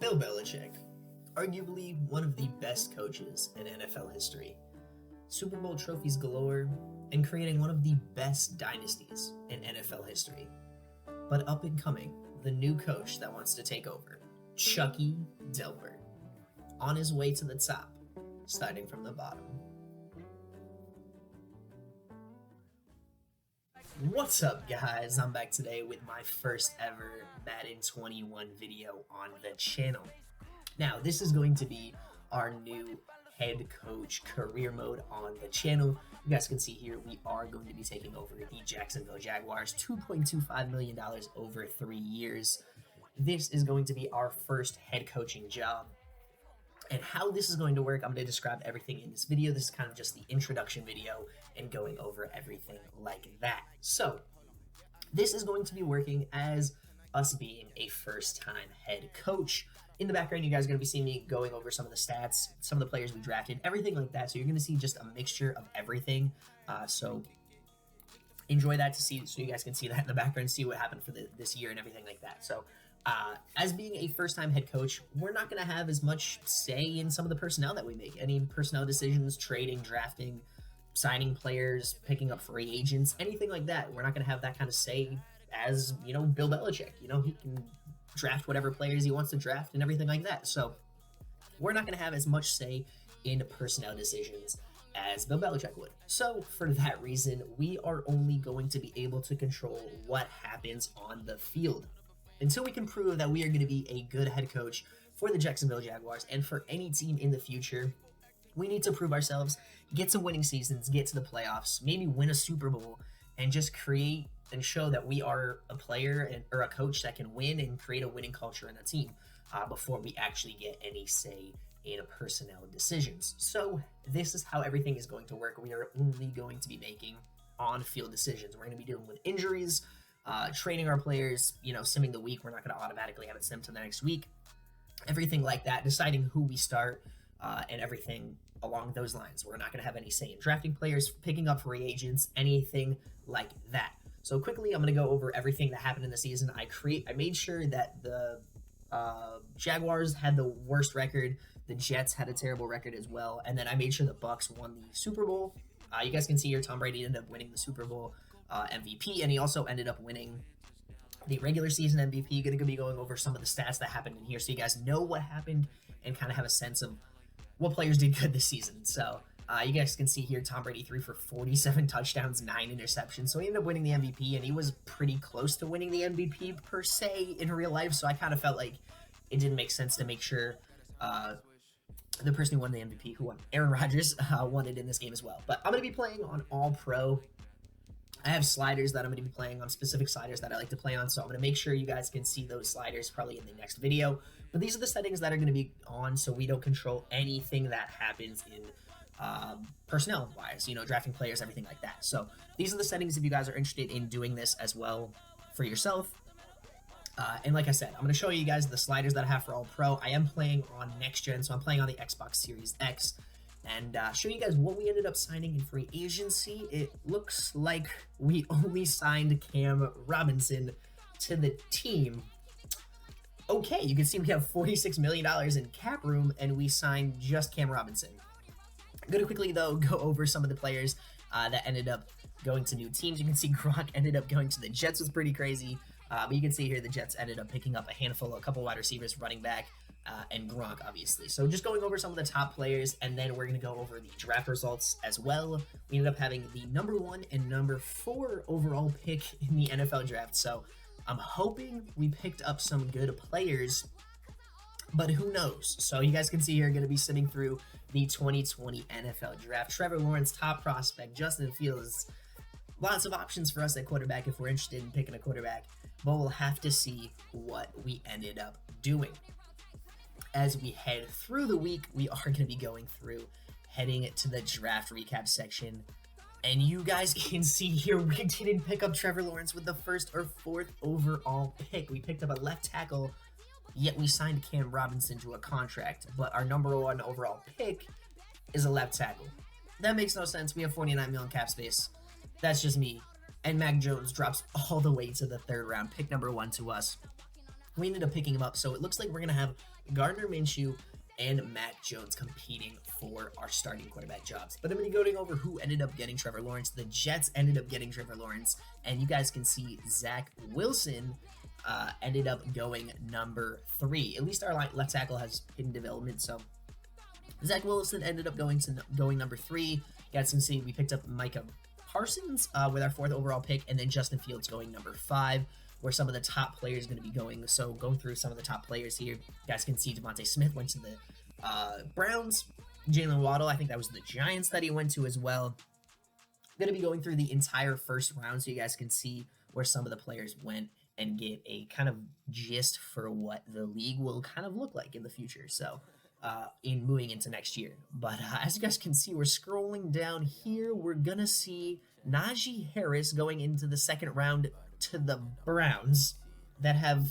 Bill Belichick, arguably one of the best coaches in NFL history, Super Bowl trophies galore, and creating one of the best dynasties in NFL history. But up and coming, the new coach that wants to take over, Chucky Delbert, on his way to the top, starting from the bottom. What's up, guys? I'm back today with my first ever Madden 21 video on the channel. Now, this is going to be our new head coach career mode on the channel. You guys can see here we are going to be taking over the Jacksonville Jaguars, $2.25 million over 3 years. This is going to be our first head coaching job. And how this is going to work, I'm going to describe everything in this video. This is kind of just the introduction video and going over everything like that. So, this is going to be working as us being a first-time head coach. In the background, you guys are going to be seeing me going over some of the stats, some of the players we drafted, everything like that. So you're going to see just a mixture of everything. So enjoy that so you guys can see that in the background, see what happened for this year and everything like that. So as being a first-time head coach, we're not going to have as much say in some of the personnel that we make. Any personnel decisions, trading, drafting, signing players, picking up free agents, anything like that. We're not going to have that kind of say as, Bill Belichick. He can draft whatever players he wants to draft and everything like that. So we're not going to have as much say in personnel decisions as Bill Belichick would. So for that reason, we are only going to be able to control what happens on the field. Until we can prove that we are going to be a good head coach for the Jacksonville Jaguars and for any team in the future, we need to prove ourselves, get some winning seasons, get to the playoffs, maybe win a Super Bowl, and just create and show that we are a player or a coach that can win and create a winning culture in a team before we actually get any say in personnel decisions. So this is how everything is going to work. We are only going to be making on-field decisions. We're going to be dealing with injuries, training our players, simming the week. We're not going to automatically have it sim to the next week. Everything like that, deciding who we start and everything along those lines. We're not going to have any say in drafting players, picking up free agents, anything like that. So quickly, I'm going to go over everything that happened in the season. I made sure that the Jaguars had the worst record. The Jets had a terrible record as well. And then I made sure the Bucs won the Super Bowl. You guys can see here, Tom Brady ended up winning the Super Bowl MVP, and he also ended up winning the regular season MVP. Going to be going over some of the stats that happened in here so you guys know what happened and kind of have a sense of what players did good this season. So you guys can see here, Tom Brady threw for 47 touchdowns, 9 interceptions. So he ended up winning the MVP, and he was pretty close to winning the MVP per se in real life. So I kind of felt like it didn't make sense to make sure the person who won the MVP, who won, Aaron Rodgers, won it in this game as well. But I'm going to be playing on All Pro. I have sliders that I'm going to be playing on, specific sliders that I like to play on, so I'm going to make sure you guys can see those sliders probably in the next video. But these are the settings that are going to be on so we don't control anything that happens in personnel-wise, drafting players, everything like that. So these are the settings if you guys are interested in doing this as well for yourself. And like I said, I'm going to show you guys the sliders that I have for All Pro. I am playing on Next Gen, so I'm playing on the Xbox Series X. And show you guys what we ended up signing in free agency. It looks like we only signed Cam Robinson to the team. Okay, you can see we have $46 million in cap room, and we signed just Cam Robinson. I'm going to quickly, though, go over some of the players that ended up going to new teams. You can see Gronk ended up going to the Jets, was pretty crazy. But you can see here the Jets ended up picking up a couple wide receivers, running back, and Gronk, obviously. So just going over some of the top players, and then we're going to go over the draft results as well. We ended up having the number 1 and number 4 overall pick in the NFL draft. So I'm hoping we picked up some good players, but who knows? So you guys can see here, going to be sitting through the 2020 NFL draft. Trevor Lawrence, top prospect. Justin Fields. Lots of options for us at quarterback if we're interested in picking a quarterback, but we'll have to see what we ended up doing. As we head through the week, we are going to be going through, heading to the draft recap section. And you guys can see here, we didn't pick up Trevor Lawrence with the 1st or 4th overall pick. We picked up a left tackle, yet we signed Cam Robinson to a contract. But our number 1 overall pick is a left tackle. That makes no sense. We have $49 million cap space. That's just me. And Mac Jones drops all the way to the 3rd round, pick number 1 to us. we ended up picking him up. So it looks like we're going to have Gardner Minshew and Matt Jones competing for our starting quarterback jobs. But I'm going to be going over who ended up getting Trevor Lawrence. The Jets ended up getting Trevor Lawrence, and you guys can see Zach Wilson ended up going number 3. At least our left tackle has hidden development, so Zach Wilson ended up going number 3. You guys can see we picked up Micah Parsons with our 4th overall pick, and then Justin Fields going number 5. Where some of the top players going to be going. So going through some of the top players here, you guys can see Devontae Smith went to the Browns. Jalen Waddle, I think that was the Giants that he went to as well. Going to be going through the entire first round so you guys can see where some of the players went and get a kind of gist for what the league will kind of look like in the future. So in moving into next year. But as you guys can see, we're scrolling down here. We're going to see Najee Harris going into the 2nd round to the Browns that have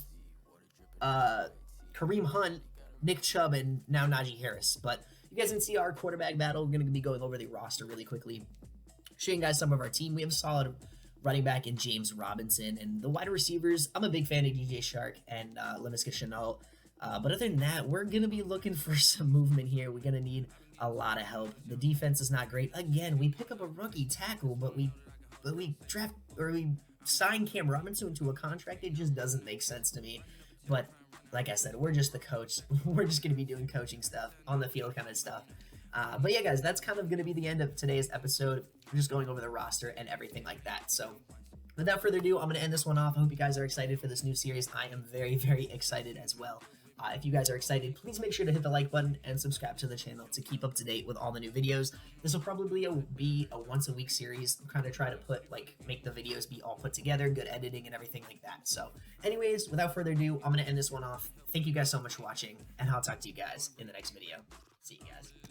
Kareem Hunt, Nick Chubb, and now Najee Harris. But you guys can see our quarterback battle. We're going to be going over the roster really quickly, showing you guys some of our team. We have a solid running back in James Robinson, and the wide receivers, I'm a big fan of DJ Shark and Laviska Shenault. But other than that, we're going to be looking for some movement here. We're going to need a lot of help. The defense is not great. Again, we pick up a rookie tackle, but we sign Cam Robinson into a contract. It just doesn't make sense to me. But like I said, we're just the coach. We're just going to be doing coaching stuff, on the field kind of stuff. But yeah, guys, that's kind of going to be the end of today's episode. We're just going over the roster and everything like that. So without further ado, I'm going to end this one off. I hope you guys are excited for this new series. I am very, very excited as well. If you guys are excited, please make sure to hit the like button and subscribe to the channel to keep up to date with all the new videos. This will probably be a once-a-week series. I'm kind of try to make the videos be all put together, good editing and everything like that. So anyways, without further ado, I'm going to end this one off. Thank you guys so much for watching, and I'll talk to you guys in the next video. See you guys.